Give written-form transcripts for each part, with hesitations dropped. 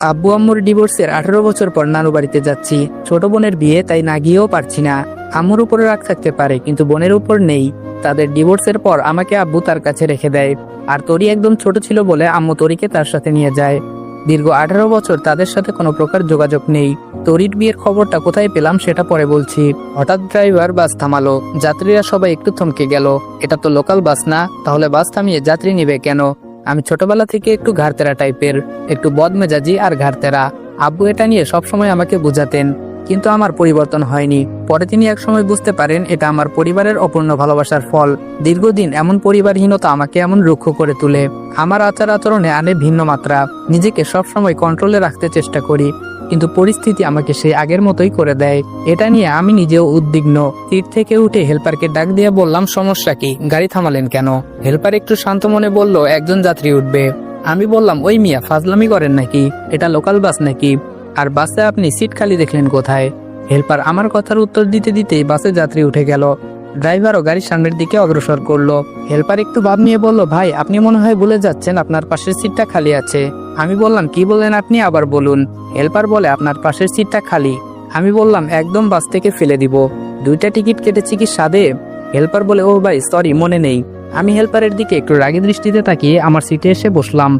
আব্বু আম্মুর ডিভোর্সের 18 বছর পর নানু বাড়িতে যাচ্ছি। ছোট বোনের বিয়ে, তাই না গিয়েও পারছি না। আম্মুর উপরে রাগ থাকতে পারে, কিন্তু বোনের উপর নেই। তাদের ডিভোর্সের পর আমাকে আব্বু তার কাছে রেখে দেয়। আর তরি একদম ছোট ছিল বলে আম্মু তরিকে তার সাথে নিয়ে যায়। দীর্ঘ 18 বছর তাদের সাথে কোনো প্রকার যোগাযোগ নেই। তরির বিয়ের খবরটা কোথায় পেলাম সেটা পরে বলছি। হঠাৎ ড্রাইভার বাস থামালো। যাত্রীরা সবাই একটু থমকে গেল। এটা তো লোকাল বাস না, তাহলে বাস থামিয়ে যাত্রী নিবে কেন? আমি ছোটবেলা থেকে একটু ঘাড়তেরা টাইপের, একটু বদমেজাজি আর ঘাড়তেরা। আব্বু এটা নিয়ে সবসময় আমাকে বোঝাতেন, কিন্তু আমার পরিবর্তন হয়নি। পরে তিনি একসময় বুঝতে পারেন এটা আমার পরিবারের অপূর্ণ ভালোবাসার ফল। দীর্ঘদিন এমন পরিবারহীনতা আমাকে এমন রুক্ষ করে তোলে। আমার আচার আচরণে আনে ভিন্ন মাত্রা। নিজেকে সবসময় কন্ট্রোলে রাখতে চেষ্টা করি, কিন্তু পরিস্থিতি আমাকে সেই আগের মতোই করে দেয়। এটা নিয়ে আমি নিজেও উদ্বিগ্ন। সিট থেকে উঠে হেল্পারকে ডাক দিয়ে বললাম, সমস্যা কি? গাড়ি থামালেন কেন? হেল্পার একটু শান্ত মনে বলল, একজন যাত্রী উঠবে। আমি বললাম, ওই মিয়া ফাজলামি করেন নাকি? এটা লোকাল বাস নাকি? আর বাসে আপনি সিট খালি দেখলেন কোথায়? হেল্পার আমার কথার উত্তর দিতে দিতেই বাসে যাত্রী উঠে গেল। ড্রাইভারও গাড়ির সামনের দিকে অগ্রসর করলো। হেল্পার একটু ভাব নিয়ে বলল, ভাই আপনি মনে হয় ভুলে যাচ্ছেন, আপনার পাশের সিটটা খালি আছে। আমি বললাম, কি বললেন আপনি? আবার বলুন। হেল্পার বলে, আপনার পাশের সিটটা খালি। আমি বললাম, একদম বাস থেকে ফেলে দিব। 2টা টিকিট কেটেছি কি সাদে? হেল্পার বলে, ও ভাই সরি, মনে নেই। আমি হেল্পারের দিকে একটু রাগী দৃষ্টিতে তাকিয়ে আমার সিটে এসে বসলাম।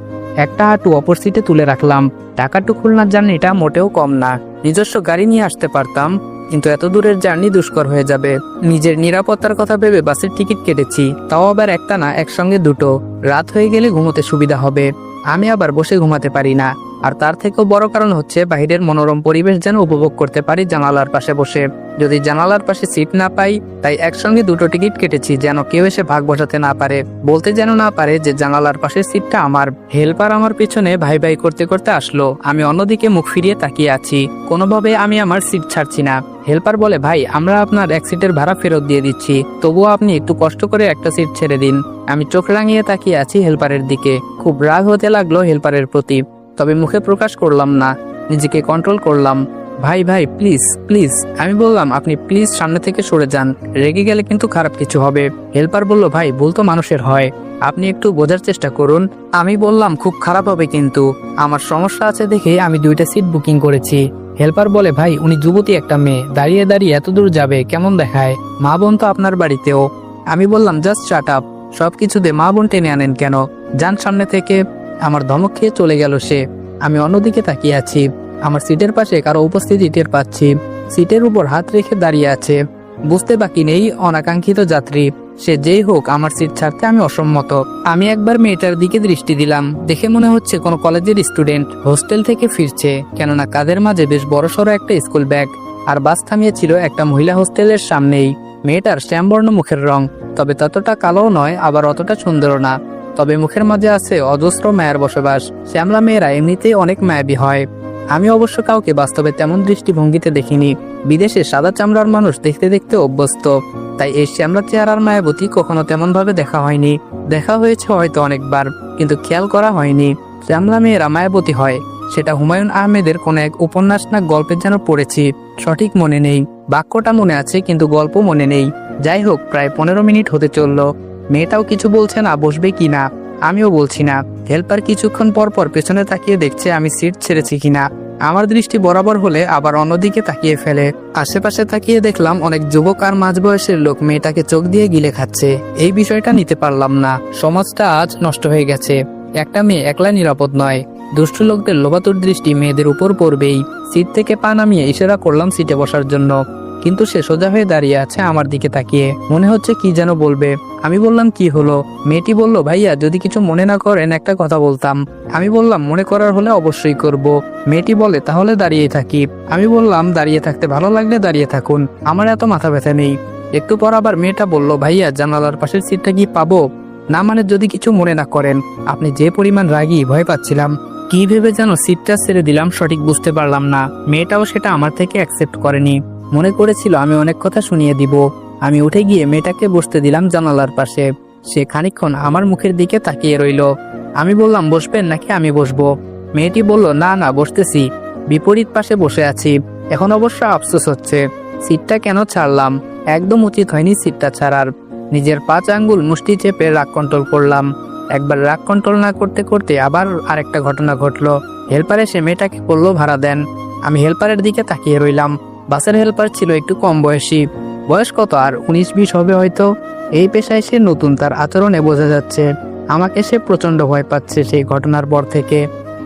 একটা হাঁটু অপর সিটে তুলে রাখলাম। ঢাকা টু খুলনার জার্নিটা মোটেও কম না। নিজস্ব গাড়ি নিয়ে আসতে পারতাম, কিন্তু এত দূরের জার্নি দুষ্কর হয়ে যাবে। নিজের নিরাপত্তার কথা ভেবে বাসের টিকিট কেটেছি, তাও আবার একটা না, একসঙ্গে 2টো। রাত হয়ে গেলে ঘুমোতে সুবিধা হবে। আমি আবার বসে ঘুমাতে পারি না। আর তার থেকেও বড় কারণ হচ্ছে বাইরের মনোরম পরিবেশ যেন উপভোগ করতে পারি জানালার পাশে বসে। যদি জানালার পাশে সিট না পাই, তাই একসঙ্গে 2টো টিকিট কেটেছি, যেন কেউ এসে ভাগ বসাতে না পারে, বলতে যেন না পারে যে জানালার পাশের সিটটা আমার। হেল্পার আমার পিছনে ভাই ভাই করতে করতে আসলো। আমি অন্যদিকে মুখ ফিরিয়ে তাকিয়ে আছি। কোনোভাবে আমি আমার সিট ছাড়ছি না। হেল্পার বলে, ভাই আমরা আপনার এক সিটের ভাড়া ফেরত দিয়ে দিচ্ছি, তবুও আপনি একটু কষ্ট করে একটা সিট ছেড়ে দিন। আমি চোখ রাঙিয়ে তাকিয়ে আছি হেল্পারের দিকে। খুব রাগ হতে লাগলো হেল্পারের প্রতি, তবে মুখে প্রকাশ করলাম না, নিজেকে কন্ট্রোল করলাম। ভাই ভাই প্লিজ প্লিজ। আমি বললাম, আপনি প্লিজ সামনে থেকে সরে যান, রেগে গেলে কিন্তু খারাপ কিছু হবে। হেল্পার বলল, ভাই ভুল তো মানুষের হয়, আপনি একটু বোঝার চেষ্টা করুন। আমি বললাম, খুব খারাপ হবে কিন্তু, আমার সমস্যা আছে দেখে আমি 2টা সিট বুকিং করেছি। হেল্পার বলে, ভাই উনি যুবতী একটা মেয়ে, দাঁড়িয়ে দাঁড়িয়ে এত দূর যাবে, কেমন দেখায়? মা বোন তো আপনার বাড়িতেও। আমি বললাম, জাস্ট শাট আপ, সবকিছুতে মা বোন টেনে আনেন কেন? যান সামনে থেকে। আমার ধমক খেয়ে চলে গেল সে। আমি অন্যদিকে তাকিয়ে আছি। আমার সিটের পাশে কারো উপস্থিতি টের পাচ্ছি। সিটের উপর হাত রেখে দাঁড়িয়ে আছে। বুঝতে বাকি নেই, অনাকাঙ্ক্ষিত যাত্রী। সে যেই হোক, আমার সিট ছাড়তে আমি অসম্মত। আমি একবার মেয়েটার দিকে দৃষ্টি দিলাম। দেখে মনে হচ্ছে কোনো কলেজের স্টুডেন্ট, হোস্টেল থেকে ফিরছে, কেননা কাঁধের মাঝে বেশ বড়সড় একটা স্কুল ব্যাগ। আর বাস থামিয়েছিল একটা মহিলা হোস্টেলের সামনেই। মেয়েটার শ্যামবর্ণ মুখের রং, তবে ততটা কালোও নয়, আবার অতটা সুন্দরও না। তবে মুখের মাঝে আছে অজস্র মায়ের বসবাস। শ্যামলা মেয়েরা এমনিতেই অনেক মায়াবী হয়। আমি অবশ্য কাউকে বাস্তবে তেমন দৃষ্টিভঙ্গিতে দেখিনি। বিদেশে সাদা চামড়ার মানুষ দেখতে দেখতে অভ্যস্ত, তাই এই শ্যামলা চেহারার মায়াবতী কখনো তেমন ভাবে দেখা হয়নি। দেখা হয়েছে হয়তো অনেকবার, কিন্তু খেয়াল করা হয়নি শ্যামলা মেয়েরা মায়াবতী হয়। সেটা হুমায়ুন আহমেদের কোন এক উপন্যাস না গল্পের যেন পড়েছি, সঠিক মনে নেই। বাক্যটা মনে আছে, কিন্তু গল্প মনে নেই। যাই হোক, প্রায় 15 মিনিট হতে চলল। মেয়েটাও কিছু বলছে না, বসবে কিনা। আমিও বলছি না। হেল্পার কিছুক্ষণ পর পর পেছনে তাকিয়ে দেখছে আমি সিট ছেড়েছি কিনা। আমার দৃষ্টি বরাবর হলে আবার অন্যদিকে তাকিয়ে ফেলে। আশেপাশে তাকিয়ে দেখলাম অনেক যুবক আর মাঝবয়সের লোক মেয়েটাকে চোখ দিয়ে গিলে খাচ্ছে। এই বিষয়টা নিতে পারলাম না। সমাজটা আজ নষ্ট হয়ে গেছে। একটা মেয়ে একলা নিরাপদ নয়। দুষ্ট লোকদের লোভাতুর দৃষ্টি মেয়েদের উপর পড়বেই। সিট থেকে পা নামিয়ে ইশারা করলাম সিটে বসার জন্য, কিন্তু সে সোজা হয়ে দাঁড়িয়ে আছে আমার দিকে তাকিয়ে। মনে হচ্ছে কি যেন বলবে। আমি বললাম, কি হলো? মেয়েটি বলল, ভাইয়া যদি কিছু মনে না করেন একটা কথা বলতাম। আমি বললাম, মনে করার হলে অবশ্যই করব। মেয়েটি বলে, তাহলে দাঁড়িয়ে থাকি। আমি বললাম, দাঁড়িয়ে থাকতে ভালো লাগলে দাঁড়িয়ে থাকুন, আমার এত মাথা ব্যথা নেই। একটু পর আবার মেয়েটা বলল, ভাইয়া জানালার পাশের সিটটা কি পাবো? না মানে যদি কিছু মনে না করেন। আপনি যে পরিমাণ রাগী, ভয় পাচ্ছিলাম। কি ভেবে যেন সিটটা ছেড়ে দিলাম সঠিক বুঝতে পারলাম না। মেয়েটাও সেটা আমার থেকে অ্যাকসেপ্ট করেনি। মনে করেছিল আমি অনেক কথা শুনিয়ে দিব। আমি উঠে গিয়ে মেয়েটাকে বসতে দিলাম জানালার পাশে। সে খানিকক্ষণ আমার মুখের দিকে তাকিয়ে রইল। আমি বললাম, বসবেন নাকি আমি বসবো? মেয়েটি বলল, না না বসতেছি, বিপরীত পাশে বসে আছি। এখন অবশ্য আফসোস হচ্ছে, সিটটা কেন ছাড়লাম। একদম উচিত হয়নি সিটটা ছাড়ার। নিজের 5 আঙ্গুল মুষ্টি চেপে রাগ কন্ট্রোল করলাম। একবার রাগ কন্ট্রোল না করতে করতে আবার আরেকটা ঘটনা ঘটলো। হেল্পার এসে মেয়েটাকে বলল ভাড়া দেন। আমি হেল্পারের দিকে তাকিয়ে রইলাম। বাসের হেল্পার ছিল একটু কম বয়সী, বয়স কত আর 19-20 হবে হয়তো। এই পেশায় সে নতুন, তার আচরণে বোঝা যাচ্ছে। আমাকে সে প্রচন্ড ভয় পাচ্ছে সেই ঘটনার পর থেকে।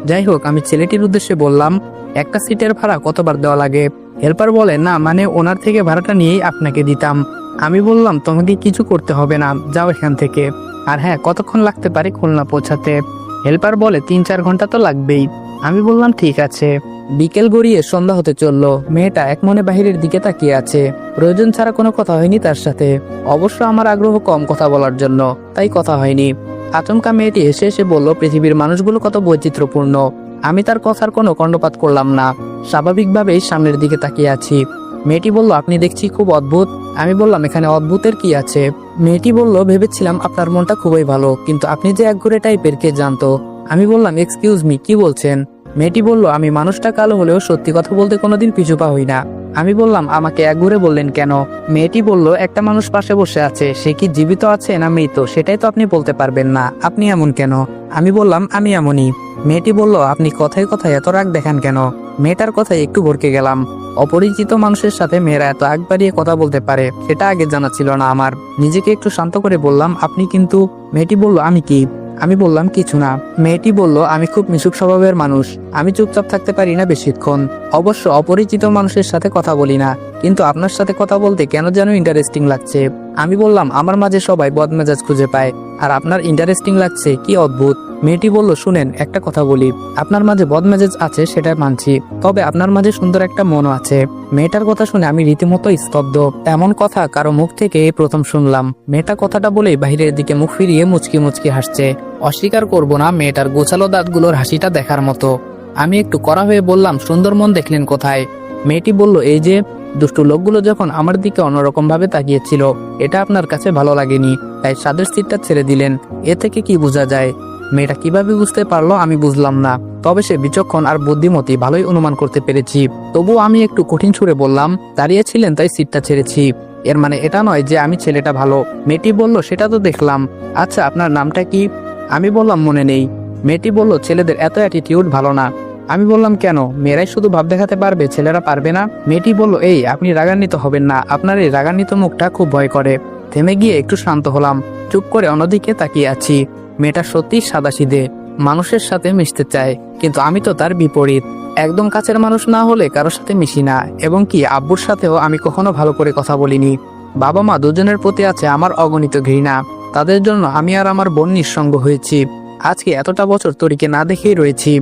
যাই হোক, আমি ছেলেটির উদ্দেশ্যে বললাম, একটা সিটের ভাড়া কতবার দেওয়া লাগে? হেল্পার বলে, না মানে ওনার থেকে ভাড়াটা নিয়েই আপনাকে দিতাম। আমি বললাম, তোমাকে কিছু করতে হবে না, যাও এখান থেকে। আর হ্যাঁ, কতক্ষণ লাগতে পারে খুলনা পৌঁছাতে? হেল্পার বলে 3-4 ঘন্টা তো লাগবেই। আমি বললাম ঠিক আছে। বিকেল গড়িয়ে সন্ধ্যা হতে চললো। মেয়েটা এক মনে বাহিরের দিকে তাকিয়ে আছে। প্রয়োজন ছাড়া কোনো কথা হয়নি তার সাথে। অবশ্য আমার আগ্রহ কম কথা বলার জন্য, তাই কথা হয়নি। আচমকা মেয়েটি হেসে এসে বলল, পৃথিবীর মানুষগুলো কত বৈচিত্র্যপূর্ণ। আমি তার কথার কোনো কর্ণপাত করলাম না, স্বাভাবিকভাবেই সামনের দিকে তাকিয়ে আছি। মেয়েটি বলল, আপনি দেখছি খুব অদ্ভুত। আমি বললাম, এখানে অদ্ভুতের কি আছে? মেয়েটি বলল, ভেবেছিলাম আপনার মনটা খুবই ভালো, কিন্তু আপনি যে একঘরে টাইপের কে জানতো। আমি বললাম, এক্সকিউজ মি, কি বলছেন? মেয়েটি বলল, আমি মানুষটা কালো হলেও সত্যি কথা বলতে কোনোদিন পিছু পা হই না। আমি বললাম, আমাকে একঘরে বললেন কেন? মেয়েটি বলল, একটা মানুষ পাশে বসে আছে, সে কি জীবিত আছে না মৃত সেটাই তো আপনি বলতে পারবেন না, আপনি এমন কেন? আমি বললাম, আমি এমনই। মেয়েটি বলল, আপনি কথায় কথায় এত রাগ দেখান কেন? মেয়েটার কথায় একটু ভরকে গেলাম। অপরিচিত মানুষের সাথে মেয়েরা এত আগ বাড়িয়ে কথা বলতে পারে সেটা আগে জানা ছিল না আমার। নিজেকে একটু শান্ত করে বললাম, আপনি কিন্তু। মেয়েটি বলল, আমি কি? আমি বললাম, কিছু না। মেয়েটি বলল, আমি খুব মিশুক স্বভাবের মানুষ, আমি চুপচাপ থাকতে পারি না বেশিক্ষণ। অবশ্য অপরিচিত মানুষের সাথে কথা বলি না, কিন্তু আপনার সাথে কথা বলতে কেন যেন ইন্টারেস্টিং লাগছে। আমি বললাম, আমার মাঝে সবাই বদমেজাজ খুঁজে পায়, আর আপনার ইন্টারেস্টিং লাগছে, কি অদ্ভুত। মেয়েটি বলল, শুনেন একটা কথা বলি, আপনার মাঝে বদমেজাজ আছে সেটা মানছি, তবে আপনার মাঝে সুন্দর একটা মনও আছে। মেয়েটার কথা শুনে আমি রীতিমতো স্তব্ধ। এমন কথা কারো মুখ থেকে এই প্রথম শুনলাম। মেয়েটা কথাটা বলেই বাহিরের দিকে মুখ ফিরিয়ে মুচকি মুচকি হাসছে। অস্বীকার করব না, মেয়েটার গোছালো দাঁতগুলোর হাসিটা দেখার মতো। আমি একটু কড়া হয়ে বললাম, সুন্দর মন দেখলেন কোথায়? মেয়েটি বলল, এই যে। দুষ্টু লোকগুলো যখন আমার দিকে অন্যরকম ভাবে তাকিয়েছিল, এটা আপনার কাছে ভালো লাগেনি, তাই সাদের সিটটা ছেড়ে দিলেন। এ থেকে কি বোঝা যায়? মেয়েটা কিভাবে বুঝতে পারলো আমি বুঝলাম না, তবে সে বিচক্ষণ আর বুদ্ধিমতী, ভালোই অনুমান করতে পেরেছি। তবুও আমি একটু কঠিন সুরে বললাম, দাঁড়িয়েছিলেন তাই সিটটা ছেড়েছি, এর মানে এটা নয় যে আমি ছেলেটা ভালো। মেয়েটি বলল, সেটা তো দেখলাম। আচ্ছা, আপনার নামটা কি? আমি বললাম, মনে নেই। মেয়েটি বলল, ছেলেদের এত অ্যাটিটিউড ভালো না। আমি বললাম, কেন? মেয়েরাই শুধু ভাব দেখাতে পারবে, ছেলেরা পারবে না? মেয়েটি বলল, এই আপনি রাগান্বিত হবেন না, আপনার এই রাগান্বিত মুখটা খুব ভয় করে। থেমে গিয়ে একটু শান্ত হলাম, চুপ করে অন্যদিকে তাকিয়ে আছি। মেয়েটা সত্যি সাদাসিধে, মানুষের সাথে মিশতে চায়, কিন্তু আমি তো তার বিপরীত। একদম কাছের মানুষ না হলে কারোর সাথে মিশি না, এবং কি আব্বুর সাথেও আমি কখনো ভালো করে কথা বলিনি। বাবা মা দুজনের প্রতি আছে আমার অগণিত ঘৃণা, তাদের জন্য আমি আর আমার বোন নিঃসঙ্গ হয়েছি। আজকে এতটা বছর তরিকে না দেখেই রয়েছি।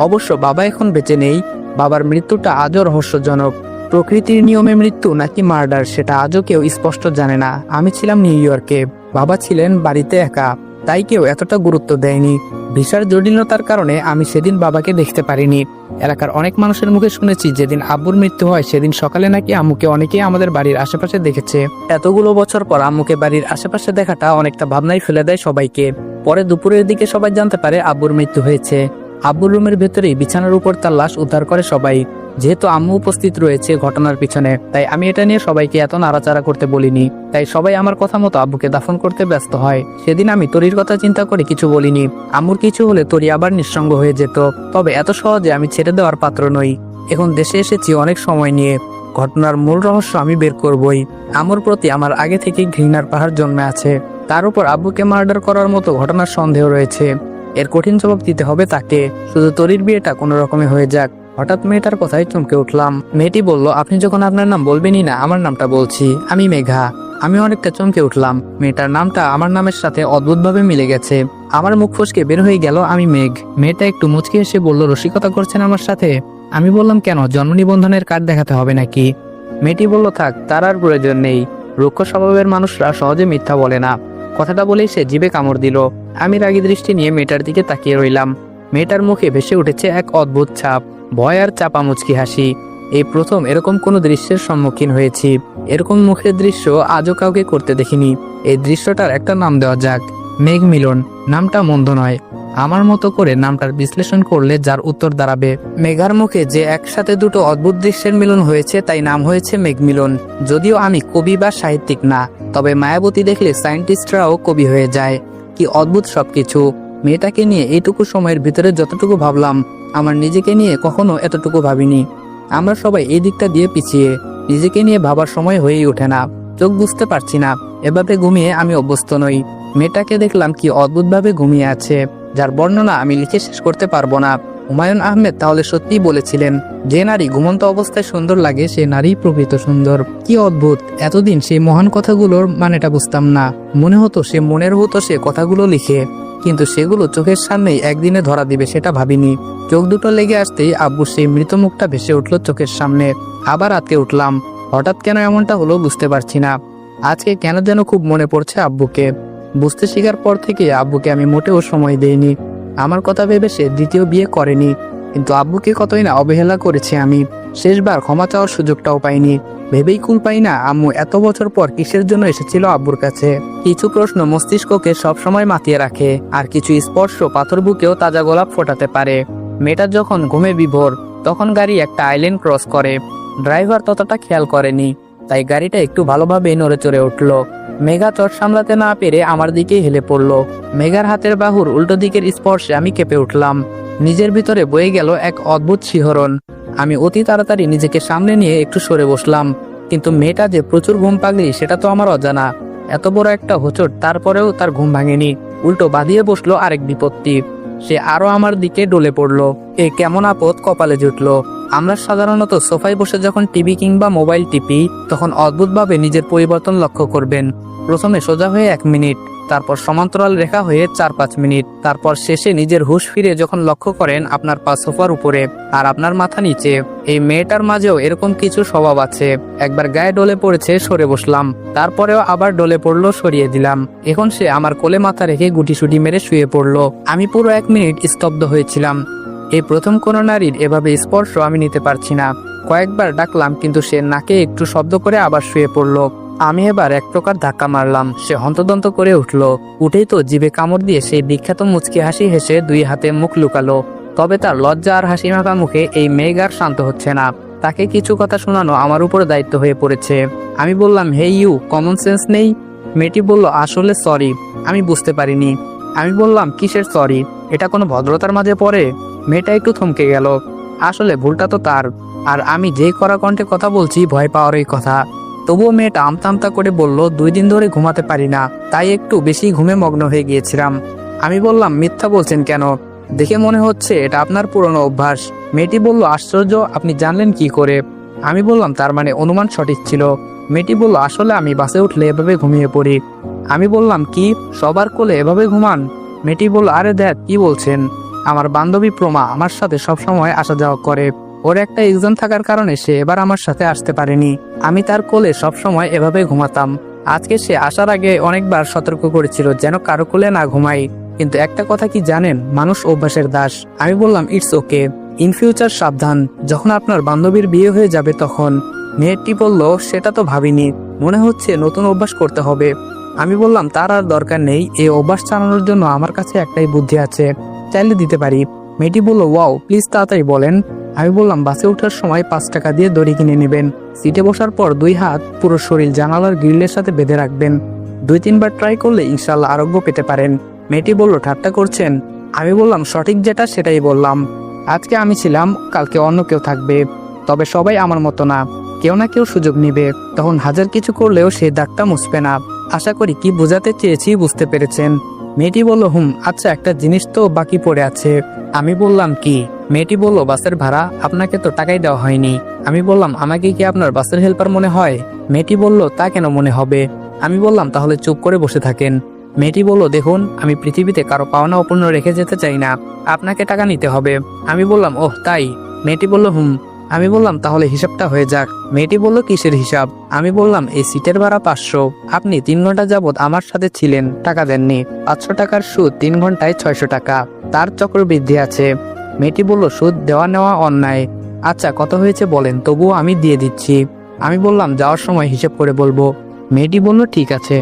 অবশ্য বাবা এখন বেঁচে নেই, বাবার মৃত্যুটা আজও রহস্যজনক। প্রকৃতির নিয়মে মৃত্যু নাকি মার্ডার সেটা আজও কেউ স্পষ্ট জানে না। আমি ছিলাম নিউ ইয়র্কে, বাবা ছিলেন বাড়িতে একা, তাই কেউ এতটা গুরুত্ব দেয়নি। ভিসার জটিলতার কারণে আমি সেদিন বাবাকে দেখতে পারিনি। এলাকার অনেক মানুষের মুখে শুনেছি যেদিন আব্বুর মৃত্যু হয় সেদিন সকালে নাকি আম্মুকে অনেকেই আমাদের বাড়ির আশেপাশে দেখেছে। এতগুলো বছর পর আম্মুকে বাড়ির আশেপাশে দেখাটা অনেকটা ভাবনায় ফেলে দেয় সবাইকে। পরে দুপুরের দিকে সবাই জানতে পারে আব্বুর মৃত্যু হয়েছে। আব্বুর রুমের ভেতরেই বিছানার উপর তার লাশ উদ্ধার করে সবাই। যেহেতু আম্মু উপস্থিত রয়েছে ঘটনার পিছনে, তাই আমি এটা নিয়ে সবাইকে এত নাড়াচাড়া করতে বলিনি। তাই সবাই আমার কথা মতো আব্বুকে দাফন করতে ব্যস্ত হয়। সেদিন আমি তরির কথা চিন্তা করে কিছু বলিনি। আম্মুর কিছু হলে তরি আবার নিঃসঙ্গ হয়ে যেত, তবে এত সহজে আমি ছেড়ে দেওয়ার পাত্র নই। এখন দেশে এসেছি অনেক সময় নিয়ে, ঘটনার মূল রহস্য আমি বের করবই। আম্মুর প্রতি আমার আগে থেকে ঘৃণার পাহাড় জন্মে আছে, তার উপর আব্বুকে মার্ডার করার মতো ঘটনার সন্দেহ রয়েছে। এর কঠিন জবাব দিতে হবে তাকে। শুধু তরির বিয়েটা কোনো রকমে হয়ে যাক। হঠাৎ মেয়েটার কথায় চমকে উঠলাম। মেয়েটি বলল, আপনি যখন আপনার নাম বলবেনই না, আমার নামটা বলছি, আমি মেঘা। আমি অনেকটা চমকে উঠলাম। মেয়েটার নামটা আমার নামের সাথে অদ্ভুতভাবে মিলে গেছে। আমার মুখ ফসকে বের হয়ে গেল, আমি মেঘ। মেয়েটা একটু মুচকি এসে বলল, রসিকতা করছেন আমার সাথে? আমি বললাম, কেন, জন্ম নিবন্ধনের কার্ড দেখাতে হবে নাকি? মেয়েটি বলল, থাক, তার আর প্রয়োজন নেই। রুক্ষ স্বভাবের মানুষরা সহজে মিথ্যা বলে না। কথাটা বলেই সে জিভে কামড় দিল। আমি রাগী দৃষ্টি নিয়ে মেয়েটার দিকে তাকিয়ে রইলাম। মেয়েটার মুখে ভেসে উঠেছে এক অদ্ভুত ছাপ, ভয় আর চাপা মুচকি হাসি। এই প্রথম এরকম কোনো দৃশ্যের সম্মুখীন হয়েছি। এরকম মুখের দৃশ্য আজও কাউকে করতে দেখিনি। এই দৃশ্যটার একটা নাম দেওয়া যাক, মেঘ মিলন। নামটা মন্দ নয়। আমার মতো করে নামটার বিশ্লেষণ করলে যার উত্তর দাঁড়াবে, মেঘার মুখে যে একসাথে দুটো অদ্ভুত দৃশ্যের মিলন হয়েছে, তাই নাম হয়েছে মেঘ মিলন। যদিও আমি কবি বা সাহিত্যিক না, তবে মায়াবতী দেখলে সায়েন্টিস্টরাও কবি হয়ে যায়। কি অদ্ভুত সবকিছু। মেয়েটাকে নিয়ে এইটুকু সময়ের ভিতরে যতটুকু ভাবলাম, আমার নিজেকে নিয়ে কখনো এতটুকু ভাবিনি। আমরা সবাই এই দিকটা দিয়ে পিছিয়ে, নিজেকে নিয়ে ভাবার সময় হয়েই ওঠে না। চোখ বুঝতে পারছি না, এভাবে ঘুমিয়ে আমি অভ্যস্ত নই। মেয়েটাকে দেখলাম কি অদ্ভুতভাবে ঘুমিয়ে আছে, যার বর্ণনা আমি লিখে শেষ করতে পারবো না। হুমায়ুন আহমেদ তাহলে সত্যিই বলেছিলেন, যে নারী ঘুমন্ত অবস্থায় সুন্দর লাগে সে নারী প্রকৃত সুন্দর। কি অদ্ভুত, এতদিন সেই মহান কথাগুলোর মানেটা বুঝতাম না। মনে হতো সে মনের হতো সে কথাগুলো লিখে, কিন্তু সেগুলো চোখের সামনেই একদিনে ধরা দিবে সেটা ভাবিনি। চোখ দুটো লেগে আসতেই আব্বুর সেই মৃত মুখটা ভেসে উঠলো চোখের সামনে। আবার আটকে উঠলাম। হঠাৎ কেন এমনটা হলো বুঝতে পারছি না। আজকে কেন যেন খুব মনে পড়ছে আব্বুকে। বুঝতে শিখার পর থেকে আব্বুকে আমি মোটেও সময় দেইনি। আমার কথা ভেবে সে দ্বিতীয় বিয়ে করেনি, কিন্তু আব্বুকে কতই না অবহেলা করেছি আমি। শেষবার ক্ষমা চাওয়ার সুযোগটাও পাইনি। ভেবেই কুল পাই না আম্মু এত বছর পর কিসের জন্য এসেছিল আব্বুর কাছে। কিছু প্রশ্ন মস্তিষ্ককে সবসময় মাতিয়ে রাখে, আর কিছু স্পর্শ পাথর বুকেও তাজা গোলাপ ফোটাতে পারে। মেয়েটা যখন ঘুমে বিভোর, তখন গাড়ি একটা আইল্যান্ড ক্রস করে। ড্রাইভার ততটা খেয়াল করেনি, তাই গাড়িটা একটু ভালোভাবে নড়ে চড়ে উঠল। মেঘা চট সামলাতে না পেরে আমার দিকেই হেলে পড়ল। মেঘার হাতের বাহুর উল্টো দিকের স্পর্শে আমি কেঁপে উঠলাম। নিজের ভিতরে বয়ে গেল এক অদ্ভুত শিহরণ। আমি অতি তাড়াতাড়ি নিজেকে সামনে নিয়ে একটু সরে বসলাম, কিন্তু মেয়েটা যে প্রচুর ঘুম পাগলি সেটা তো আমার অজানা। এত বড় একটা হোঁচট, তারপরেও তার ঘুম ভাঙেনি, উল্টো বাঁধিয়ে বসলো আরেক বিপত্তি। সে আরো আমার দিকে ডলে পড়লো। এ কেমন আপদ কপালে জুটলো। আমরা সাধারণত সোফায় বসে যখন টিভি কিংবা মোবাইল টিপি, তখন অদ্ভুতভাবে নিজের পরিবর্তন লক্ষ্য করবেন। প্রথমে সোজা হয়ে 1 মিনিট, তারপর সমান্তরাল রেখা হয়ে 4-5 মিনিট, তারপর শেষে নিজের হুঁশ ফিরে যখন লক্ষ্য করেন আপনার পা সোফার উপরে আর আপনার মাথা নিচে। এই মেয়েটার মাঝেও এরকম কিছু স্বভাব আছে। একবার গায়ে ডলে পড়েছে, সরে বসলাম, তারপরেও আবার ডলে পড়লো, সরিয়ে দিলাম। এখন সে আমার কোলে মাথা রেখে গুটিসুটি মেরে শুয়ে পড়লো। আমি পুরো 1 মিনিট স্তব্ধ হয়েছিলাম। এই প্রথম কোনো নারীর এভাবে স্পর্শ আমি নিতে পারছি না। কয়েকবার ডাকলাম, কিন্তু সে নাকে একটু শব্দ করে আবার শুয়ে পড়লো। আমি এবার এক প্রকার ধাক্কা মারলাম। সে হন্তদন্ত করে উঠলো। উঠেই তো জিভে কামড় দিয়ে সেই বিখ্যাত মুচকি হাসি হেসে 2 হাতে মুখ লুকালো। তবে তার লজ্জা আর হাসি মাখা মুখে এই মেঘ আর শান্ত হচ্ছে না। তাকে কিছু কথা শোনানো আমার উপরে দায়িত্ব হয়ে পড়েছে। আমি বললাম, হে ইউ, কমন সেন্স নেই? মেয়েটি বলল, আসলে সরি, আমি বুঝতে পারিনি। আমি বললাম, কিসের সরি? এটা কোনো ভদ্রতার মাঝে পড়ে? মেয়েটা একটু থমকে গেল। আসলে ভুলটা তো তার, আর আমি যেই কড়া কণ্ঠে কথা বলছি ভয় পাওয়ারই কথা। তবুও মেয়েটা আমতা আমতা করে বলল, 2 দিন ধরে ঘুমাতে পারি না, তাই একটু বেশি ঘুমে মগ্ন হয়ে গিয়েছিলাম। আমি বললাম, মিথ্যা বলছেন কেন? দেখে মনে হচ্ছে এটা আপনার পুরনো অভ্যাস। মেয়েটি বলল, আশ্চর্য, আপনি জানলেন কি করে? আমি বললাম, তার মানে অনুমান সঠিক ছিল। মেয়েটি বলল, আসলে আমি বাসে উঠলে এভাবে ঘুমিয়ে পড়ি। আমি বললাম, কি সবার কোলে এভাবে ঘুমান? মেয়েটি বলল, আরে দেখ কি বলছেন, আমার বান্ধবী প্রমা আমার সাথে সবসময় আসা যাওয়া করে। ওর একটা এক্সাম থাকার কারণে সে এবার আমার সাথে আসতে পারেনি। আমি তার কোলে সবসময় এভাবে ঘুমাতাম। আজকে সে আসার আগে অনেকবার সতর্ক করেছিল যেন কারো কোলে না ঘুমাই, কিন্তু একটা কথা কি জানেন, মানুষ অভ্যাসের দাস। আমি বললাম, ইটস ওকে, ইন ফিউচার সাবধান, যখন আপনার বান্ধবীর বিয়ে হয়ে যাবে তখন। মেয়েটি বলল, সেটা তো ভাবিনি, মনে হচ্ছে নতুন অভ্যাস করতে হবে। আমি বললাম, তার আর দরকার নেই, এই অভ্যাস চালানোর জন্য আমার কাছে একটাই বুদ্ধি আছে, চাইলে দিতে পারি। মেয়েটি বলল, ওয়াও, প্লিজ তাড়াতাড়ি বলেন। আমি বললাম, বাসে ওঠার সময় 5 টাকা দিয়ে দড়ি কিনে নেবেন। সিটে বসার পর 2 হাত পুরো শরীর জানালার গ্রিলের সাথে বেঁধে রাখবেন। 2-3 বার ট্রাই করলে ইনশাল্লাহ আরোগ্য পেতে পারেন। মেয়েটি বলল, ঠাট্টা করছেন? আমি বললাম, সঠিক যেটা সেটাই বললাম। আজকে আমি ছিলাম, কালকে অন্য কেউ থাকবে, তবে সবাই আমার মতো না, কেউ না কেউ সুযোগ নিবে। তখন হাজার কিছু করলেও সেই দাগটা মুছবে না। আশা করি কি বোঝাতে চেয়েছি বুঝতে পেরেছেন। মেয়েটি বলল, আচ্ছা, একটা জিনিস তো বাকি পড়ে আছে। আমি বললাম, কি? মেয়েটি বলল, বাসের ভাড়া, আপনাকে তো টাকাই দেওয়া হয়নি। আমি বললাম, আমাকে কি আপনার বাসের হেল্পার মনে হয়? মেয়েটি বলল, তা কেন মনে হবে? আমি বললাম, তাহলে চুপ করে বসে থাকেন। মেয়েটি বলল, দেখুন, আমি পৃথিবীতে কারো পাওনা অপূর্ণ রেখে যেতে চাই না, আপনাকে টাকা নিতে হবে। আমি বললাম, ওহ তাই? মেয়েটি বলল, আমি বললাম, তাহলে হিসাবটা হয়ে যাক। মেয়েটি বলল, কিসের হিসাব? আমি বললাম, এই সিটের ভাড়া 500, আপনি 3 ঘন্টা যাবৎ আমার সাথে ছিলেন, টাকা দেননি। 500 টাকার সুদ 3 ঘন্টায় 600 টাকা, তার চক্রবৃদ্ধি আছে। মেয়েটি বলল, সুদ দেওয়া নেওয়া অন্যায়। আচ্ছা, কত হয়েছে বলেন, তবুও আমি দিয়ে দিচ্ছি। আমি বললাম, যাওয়ার সময় হিসেব করে বলবো। মেয়েটি বলল, ঠিক আছে।